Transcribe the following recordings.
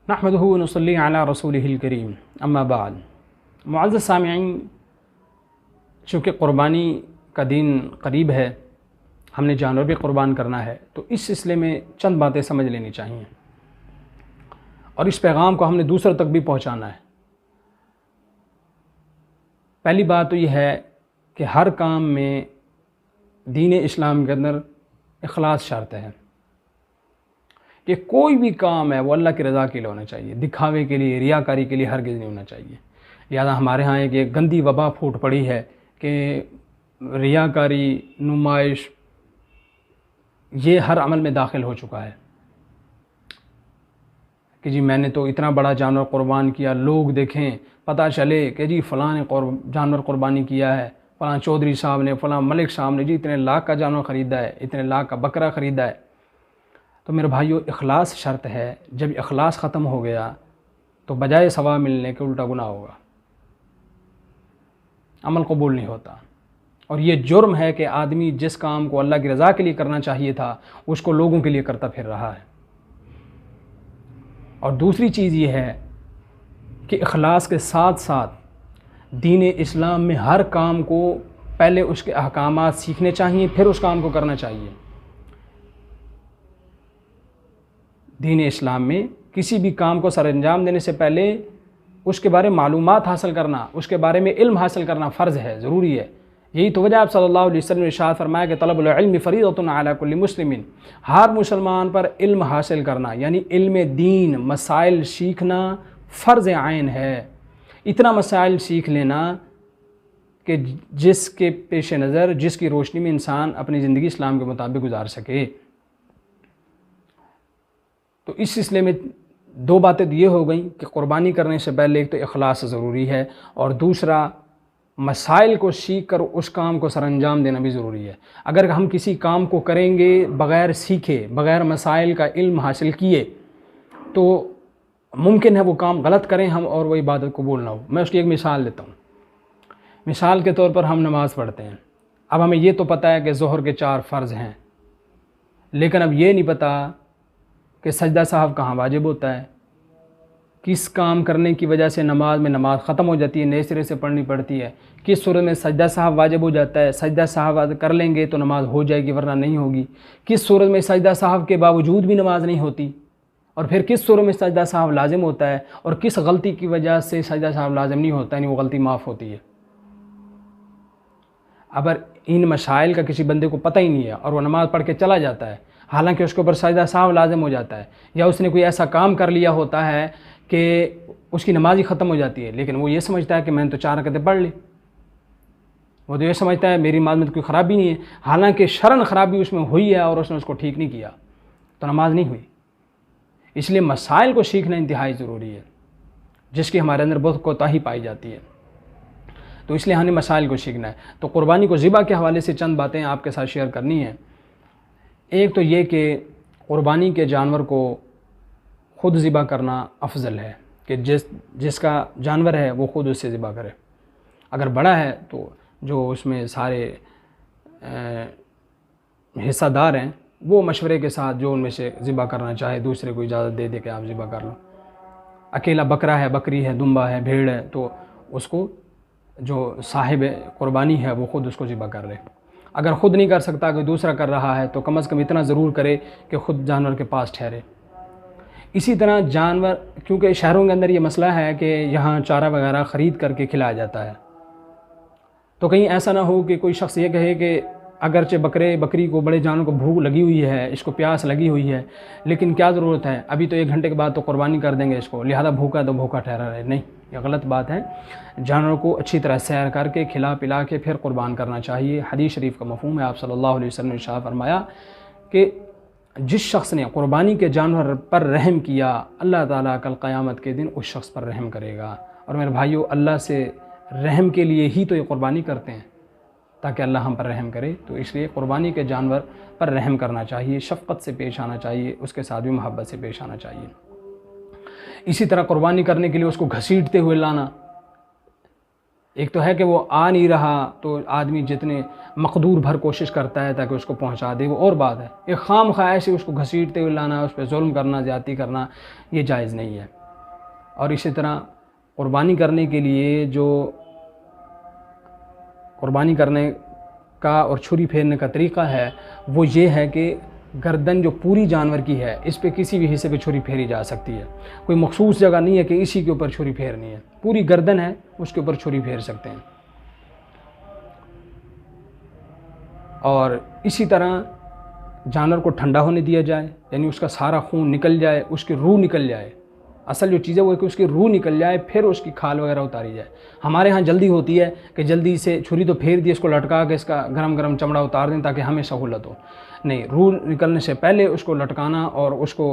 نحمدہ ونصلی علی رسولہ الکریم اما بعد۔ معزز سامعین، چونکہ قربانی کا دن قریب ہے، ہم نے جانور بھی قربان کرنا ہے، تو اس سلسلے میں چند باتیں سمجھ لینی چاہیے اور اس پیغام کو ہم نے دوسروں تک بھی پہنچانا ہے۔ پہلی بات تو یہ ہے کہ ہر کام میں دین اسلام کے اندر اخلاص شرط ہے کہ کوئی بھی کام ہے وہ اللہ کی رضا کے لیے ہونا چاہیے، دکھاوے کے لیے، ریاکاری کے لیے ہرگز نہیں ہونا چاہیے۔ لہذا ہمارے ہاں ایک گندی وبا پھوٹ پڑی ہے کہ ریاکاری، نمائش، یہ ہر عمل میں داخل ہو چکا ہے کہ جی میں نے تو اتنا بڑا جانور قربان کیا، لوگ دیکھیں، پتہ چلے کہ جی فلاں نے جانور قربانی کیا ہے، فلاں چودھری صاحب نے، فلاں ملک صاحب نے جی اتنے لاکھ کا جانور خریدا ہے، اتنے لاکھ کا بکرا خریدا ہے۔ تو میرے بھائیو، اخلاص شرط ہے۔ جب اخلاص ختم ہو گیا تو بجائے ثواب ملنے کے الٹا گناہ ہوگا، عمل قبول نہیں ہوتا۔ اور یہ جرم ہے کہ آدمی جس کام کو اللہ کی رضا کے لیے کرنا چاہیے تھا اس کو لوگوں کے لیے کرتا پھر رہا ہے۔ اور دوسری چیز یہ ہے کہ اخلاص کے ساتھ ساتھ دین اسلام میں ہر کام کو پہلے اس کے احکامات سیکھنے چاہیے، پھر اس کام کو کرنا چاہیے۔ دین اسلام میں کسی بھی کام کو سر انجام دینے سے پہلے اس کے بارے میں معلومات حاصل کرنا، اس کے بارے میں علم حاصل کرنا فرض ہے، ضروری ہے۔ یہی تو وجہ آپ صلی اللہ علیہ وسلم نے ارشاد فرمایا کہ طلب العلم فریضۃ علی کل مسلم، ہر مسلمان پر علم حاصل کرنا یعنی علم دین، مسائل سیکھنا فرض عین ہے۔ اتنا مسائل سیکھ لینا کہ جس کے پیش نظر، جس کی روشنی میں انسان اپنی زندگی اسلام کے مطابق گزار سکے۔ تو اس سلسلے میں دو باتیں یہ ہو گئیں کہ قربانی کرنے سے پہلے ایک تو اخلاص ضروری ہے، اور دوسرا مسائل کو سیکھ کر اس کام کو سر انجام دینا بھی ضروری ہے۔ اگر ہم کسی کام کو کریں گے بغیر سیکھے، بغیر مسائل کا علم حاصل کیے، تو ممکن ہے وہ کام غلط کریں ہم اور وہ عبادت قبول نہ ہو۔ میں اس کی ایک مثال دیتا ہوں۔ مثال کے طور پر ہم نماز پڑھتے ہیں۔ اب ہمیں یہ تو پتہ ہے کہ ظہر کے 4 فرض ہیں، لیکن اب یہ نہیں پتہ کہ سجدہ صاحب کہاں واجب ہوتا ہے، کس کام کرنے کی وجہ سے نماز ختم ہو جاتی ہے، نئے سرے سے پڑھنی پڑتی ہے، کس صورت میں سجدہ صاحب واجب ہو جاتا ہے، سجدہ صاحب کر لیں گے تو نماز ہو جائے گی ورنہ نہیں ہوگی، کس صورت میں سجدہ صاحب کے باوجود بھی نماز نہیں ہوتی، اور پھر کس صورت میں سجدہ صاحب لازم ہوتا ہے، اور کس غلطی کی وجہ سے سجدہ صاحب لازم نہیں ہوتا، یعنی وہ غلطی معاف ہوتی ہے۔ اگر ان مسائل کا کسی بندے کو پتہ ہی نہیں ہے اور وہ نماز پڑھ کے چلا جاتا ہے، حالانکہ اس کے اوپر سجدہ صاحب لازم ہو جاتا ہے، یا اس نے کوئی ایسا کام کر لیا ہوتا ہے کہ اس کی نماز ہی ختم ہو جاتی ہے، لیکن وہ یہ سمجھتا ہے کہ میں نے تو 4 رکعتیں پڑھ لی، وہ تو یہ سمجھتا ہے میری نماز میں تو کوئی خرابی نہیں ہے، حالانکہ شرعاً خرابی اس میں ہوئی ہے اور اس نے اس کو ٹھیک نہیں کیا، تو نماز نہیں ہوئی۔ اس لیے مسائل کو سیکھنا انتہائی ضروری ہے، جس کی ہمارے اندر بہت کوتاہی پائی جاتی ہے، تو اس لیے ہمیں مسائل کو سیکھنا ہے۔ تو قربانی کو ذبح کے حوالے سے چند باتیں آپ کے ساتھ شیئر کرنی ہیں۔ ایک تو یہ کہ قربانی کے جانور کو خود ذبح کرنا افضل ہے کہ جس کا جانور ہے وہ خود اس سے ذبح کرے۔ اگر بڑا ہے تو جو اس میں سارے حصہ دار ہیں وہ مشورے کے ساتھ جو ان میں سے ذبح کرنا چاہے دوسرے کو اجازت دے کہ آپ ذبح کر لو۔ اکیلا بکرا ہے، بکری ہے، دمبا ہے، بھیڑ ہے، تو اس کو جو صاحب قربانی ہے وہ خود اس کو ذبح کر لے۔ اگر خود نہیں کر سکتا، کوئی دوسرا کر رہا ہے، تو کم از کم اتنا ضرور کرے کہ خود جانور کے پاس ٹھہرے۔ اسی طرح جانور، کیونکہ شہروں کے اندر یہ مسئلہ ہے کہ یہاں چارہ وغیرہ خرید کر کے کھلایا جاتا ہے، تو کہیں ایسا نہ ہو کہ کوئی شخص یہ کہے کہ اگرچہ بکری کو، بڑے جانور کو بھوک لگی ہوئی ہے، اس کو پیاس لگی ہوئی ہے، لیکن کیا ضرورت ہے، ابھی تو 1 گھنٹے کے بعد تو قربانی کر دیں گے اس کو، لہذا بھوکا تو بھوکا ٹھہرا رہے۔ نہیں، یہ غلط بات ہے۔ جانور کو اچھی طرح سیر کر کے، کھلا پلا کے پھر قربان کرنا چاہیے۔ حدیث شریف کا مفہوم ہے، آپ صلی اللہ علیہ وسلم نے ارشاد فرمایا کہ جس شخص نے قربانی کے جانور پر رحم کیا، اللہ تعالیٰ کل قیامت کے دن اس شخص پر رحم کرے گا۔ اور میرے بھائیو، اللہ سے رحم کے لیے ہی تو یہ قربانی کرتے ہیں، تاکہ اللہ ہم پر رحم کرے۔ تو اس لیے قربانی کے جانور پر رحم کرنا چاہیے، شفقت سے پیش آنا چاہیے، اس کے ساتھ بھی محبت سے پیش آنا چاہیے۔ اسی طرح قربانی کرنے کے لیے اس کو گھسیٹتے ہوئے لانا، ایک تو ہے کہ وہ آ نہیں رہا تو آدمی جتنے مقدور بھر کوشش کرتا ہے تاکہ اس کو پہنچا دے، وہ اور بات ہے۔ ایک خام خواہ سے اس کو گھسیٹتے ہوئے لانا، اس پہ ظلم کرنا، زیادتی کرنا، یہ جائز نہیں ہے۔ اور اسی طرح قربانی کرنے کے لیے جو قربانی کرنے کا اور چھری پھیرنے کا طریقہ ہے وہ یہ ہے کہ گردن جو پوری جانور کی ہے اس پہ کسی بھی حصے پہ چھری پھیری جا سکتی ہے، کوئی مخصوص جگہ نہیں ہے کہ اسی کے اوپر چھری پھیرنی ہے، پوری گردن ہے اس کے اوپر چھری پھیر سکتے ہیں۔ اور اسی طرح جانور کو ٹھنڈا ہونے دیا جائے، یعنی اس کا سارا خون نکل جائے، اس کی روح نکل جائے۔ اصل جو چیز ہے وہ ہے کہ اس کی روح نکل جائے، پھر اس کی کھال وغیرہ اتاری جائے۔ ہمارے ہاں جلدی ہوتی ہے کہ جلدی سے چھری تو پھیر دی، اس کو لٹکا کے اس کا گرم گرم چمڑا اتار دیں تاکہ ہمیں سہولت ہو۔ نہیں، روح نکلنے سے پہلے اس کو لٹکانا اور اس کو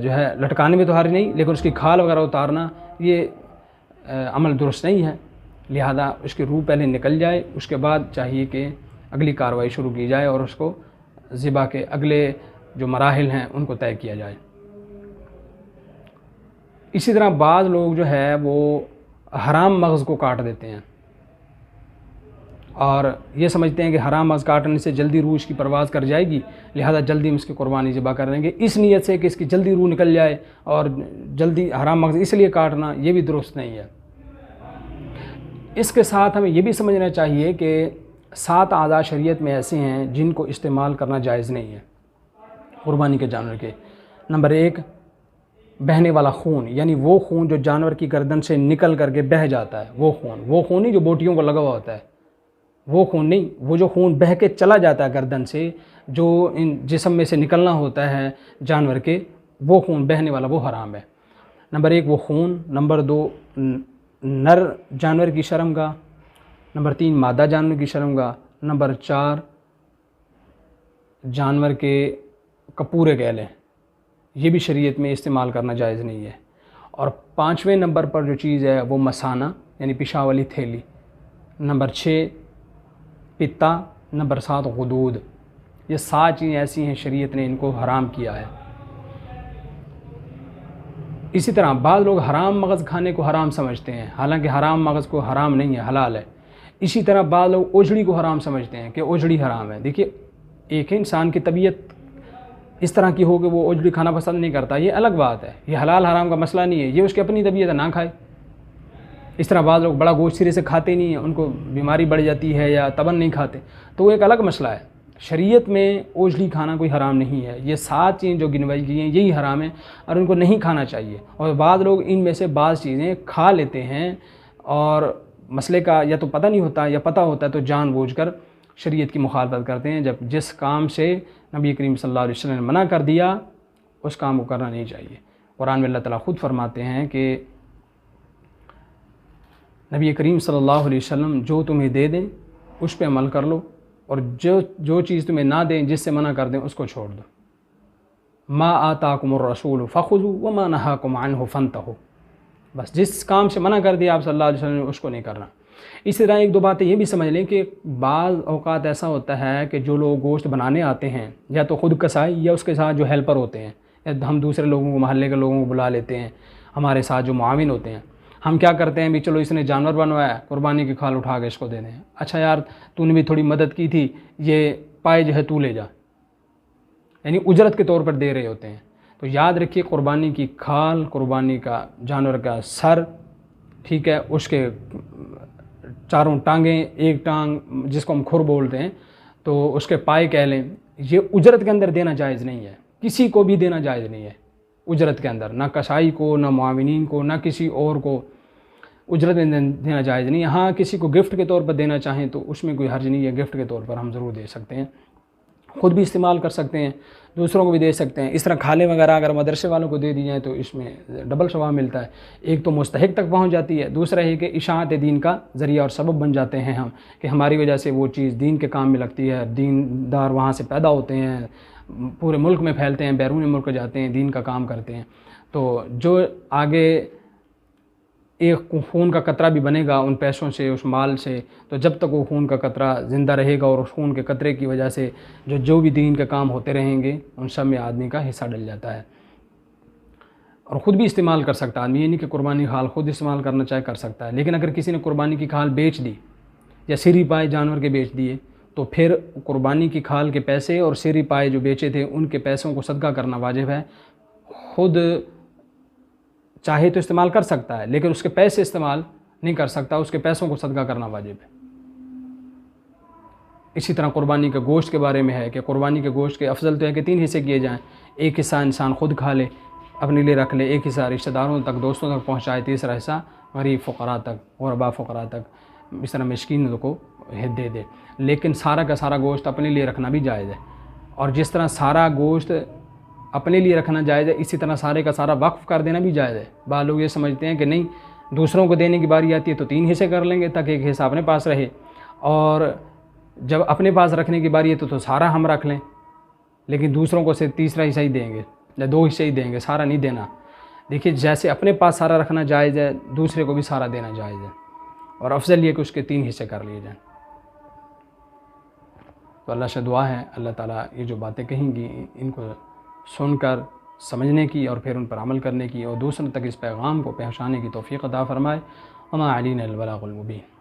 جو ہے لٹکانے میں تو حرج نہیں، لیکن اس کی کھال وغیرہ اتارنا یہ عمل درست نہیں ہے۔ لہذا اس کی روح پہلے نکل جائے، اس کے بعد چاہیے کہ اگلی کارروائی شروع کی جائے اور اس کو ذبح کے اگلے جو مراحل ہیں ان کو طے کیا جائے۔ اسی طرح بعض لوگ جو ہے وہ حرام مغز کو کاٹ دیتے ہیں اور یہ سمجھتے ہیں کہ حرام مغز کاٹنے سے جلدی روح اس کی پرواز کر جائے گی، لہذا جلدی ہم اس کی قربانی ذبح کر دیں گے، اس نیت سے کہ اس کی جلدی روح نکل جائے اور جلدی حرام مغز اس لیے کاٹنا، یہ بھی درست نہیں ہے۔ اس کے ساتھ ہمیں یہ بھی سمجھنا چاہیے کہ 7 اعضاء شریعت میں ایسے ہیں جن کو استعمال کرنا جائز نہیں ہے قربانی کے جانور کے۔ نمبر 1، بہنے والا خون، یعنی وہ خون جو جانور کی گردن سے نکل کر کے بہہ جاتا ہے، وہ خون نہیں جو بوٹیوں کو لگا ہوا ہوتا ہے، وہ خون نہیں، وہ جو خون بہہ کے چلا جاتا ہے گردن سے، جو ان جسم میں سے نکلنا ہوتا ہے جانور کے، وہ خون بہنے والا وہ حرام ہے۔ نمبر 1 وہ خون، نمبر 2 نر جانور کی شرمگاہ، نمبر 3 مادہ جانور کی شرمگاہ، نمبر 4 جانور کے کپورے گیلے، یہ بھی شریعت میں استعمال کرنا جائز نہیں ہے۔ اور 5ویں نمبر پر جو چیز ہے وہ مثانہ یعنی پیشاب والی تھیلی، نمبر 6 پتا، نمبر 7 غدود۔ یہ 7 چیزیں ایسی ہیں شریعت نے ان کو حرام کیا ہے۔ اسی طرح بعض لوگ حرام مغز کھانے کو حرام سمجھتے ہیں، حالانکہ حرام مغز کو حرام نہیں ہے، حلال ہے۔ اسی طرح بعض لوگ اوجڑی کو حرام سمجھتے ہیں کہ اوجڑی حرام ہے۔ دیکھیے، ایک انسان کی طبیعت اس طرح کی ہو کہ وہ اوجڑی کھانا پسند نہیں کرتا، یہ الگ بات ہے، یہ حلال حرام کا مسئلہ نہیں ہے، یہ اس کی اپنی طبیعت ہے، نہ کھائے۔ اس طرح بعض لوگ بڑا گوشت سرے سے کھاتے نہیں ہیں، ان کو بیماری بڑھ جاتی ہے یا تبن نہیں کھاتے، تو وہ ایک الگ مسئلہ ہے۔ شریعت میں اوجڑی کھانا کوئی حرام نہیں ہے، یہ 7 چیزیں جو گنوائی گئی ہیں یہی حرام ہیں اور ان کو نہیں کھانا چاہیے۔ اور بعض لوگ ان میں سے بعض چیزیں کھا لیتے ہیں اور مسئلے کا یا تو پتہ نہیں ہوتا یا پتہ ہوتا ہے تو جان بوجھ کر شریعت کی مخالفت کرتے ہیں، جب جس کام سے نبی کریم صلی اللہ علیہ وسلم نے منع کر دیا اس کام کو کرنا نہیں چاہیے۔ قرآن میں اللہ تعالیٰ خود فرماتے ہیں کہ نبی کریم صلی اللہ علیہ وسلم جو تمہیں دے دیں اس پہ عمل کر لو، اور جو چیز تمہیں نہ دیں، جس سے منع کر دیں، اس کو چھوڑ دو۔ ما آتاکم الرسول فخذوا وما نہاکم عنہ فانتہوا، بس جس کام سے منع کر دیا آپ صلی اللہ علیہ وسلم نے اس کو نہیں کرنا۔ اسی طرح 1-2 باتیں یہ بھی سمجھ لیں کہ بعض اوقات ایسا ہوتا ہے کہ جو لوگ گوشت بنانے آتے ہیں یا تو خود کسائی یا اس کے ساتھ جو ہیلپر ہوتے ہیں، یا ہم دوسرے لوگوں کو محلے کے لوگوں کو بلا لیتے ہیں ہمارے ساتھ جو معاون ہوتے ہیں، ہم کیا کرتے ہیں بھی چلو اس نے جانور بنوایا، قربانی کی کھال اٹھا کے اس کو دے دیں، اچھا یار تو نے بھی تھوڑی مدد کی تھی، یہ پائے جو ہے تو لے جا، یعنی اجرت کے طور پر دے رہے ہوتے ہیں۔ تو یاد رکھیے قربانی کی کھال، قربانی کا جانور کا سر، ٹھیک ہے، اس کے 4 ٹانگیں، 1 ٹانگ جس کو ہم کھر بولتے ہیں، تو اس کے پائے کہہ لیں، یہ اجرت کے اندر دینا جائز نہیں ہے، کسی کو بھی دینا جائز نہیں ہے اجرت کے اندر، نہ کسائی کو، نہ معاونین کو، نہ کسی اور کو اجرت میں دینا جائز نہیں ہے۔ ہاں کسی کو گفٹ کے طور پر دینا چاہیں تو اس میں کوئی حرج نہیں ہے، گفٹ کے طور پر ہم ضرور دے سکتے ہیں، خود بھی استعمال کر سکتے ہیں، دوسروں کو بھی دے سکتے ہیں۔ اس طرح کھالیں وغیرہ اگر مدرسے والوں کو دے دی جائیں تو اس میں ڈبل ثواب ملتا ہے، ایک تو مستحق تک پہنچ جاتی ہے، دوسرا یہ کہ اشاعت دین کا ذریعہ اور سبب بن جاتے ہیں ہم، کہ ہماری وجہ سے وہ چیز دین کے کام میں لگتی ہے، دیندار وہاں سے پیدا ہوتے ہیں، پورے ملک میں پھیلتے ہیں، بیرون ملک جاتے ہیں، دین کا کام کرتے ہیں۔ تو جو آگے ایک خون کا قطرہ بھی بنے گا ان پیسوں سے، اس مال سے، تو جب تک وہ خون کا قطرہ زندہ رہے گا اور اس خون کے قطرے کی وجہ سے جو بھی دین کے کام ہوتے رہیں گے ان سب میں آدمی کا حصہ ڈل جاتا ہے۔ اور خود بھی استعمال کر سکتا ہے آدمی، یہ نہیں کہ قربانی کھال خود استعمال کرنا چاہے کر سکتا ہے، لیکن اگر کسی نے قربانی کی کھال بیچ دی یا سری پائے جانور کے بیچ دیے تو پھر قربانی کی کھال کے پیسے اور سری پائے جو بیچے تھے ان کے پیسوں کو صدقہ کرنا واجب ہے۔ خود چاہے تو استعمال کر سکتا ہے لیکن اس کے پیسے استعمال نہیں کر سکتا، اس کے پیسوں کو صدقہ کرنا واجب ہے۔ اسی طرح قربانی کے گوشت کے بارے میں ہے کہ قربانی کے گوشت کے افضل تو ہے کہ 3 حصے کیے جائیں، ایک حصہ انسان خود کھا لے اپنے لیے رکھ لے، ایک حصہ رشتہ داروں تک دوستوں تک پہنچائے، تیسرا حصہ غریب فقراء تک غرباء فقراء تک اس طرح مسکینوں کو دے دے۔ لیکن سارا کا سارا گوشت اپنے لیے رکھنا بھی جائز ہے، اور جس طرح سارا گوشت اپنے لیے رکھنا جائز ہے اسی طرح سارے کا سارا وقف کر دینا بھی جائز ہے۔ بعض لوگ یہ سمجھتے ہیں کہ نہیں دوسروں کو دینے کی باری آتی ہے تو 3 حصے کر لیں گے تاکہ ایک حصہ اپنے پاس رہے، اور جب اپنے پاس رکھنے کی باری ہے تو سارا ہم رکھ لیں، لیکن دوسروں کو صرف تیسرا حصہ ہی دیں گے یا 2 حصے ہی دیں گے، سارا نہیں دینا۔ دیکھیے جیسے اپنے پاس سارا رکھنا جائز ہے دوسرے کو بھی سارا دینا جائز ہے، اور افضل یہ کہ اس کے 3 حصے کر لیے جائیں۔ تو اللہ سے دعا ہے اللہ تعالیٰ یہ جو باتیں کہیں گی ان کو سن کر سمجھنے کی اور پھر ان پر عمل کرنے کی اور دوسروں تک اس پیغام کو پہنچانے کی توفیق عطا فرمائے۔ وما علینا البلاغ المبین۔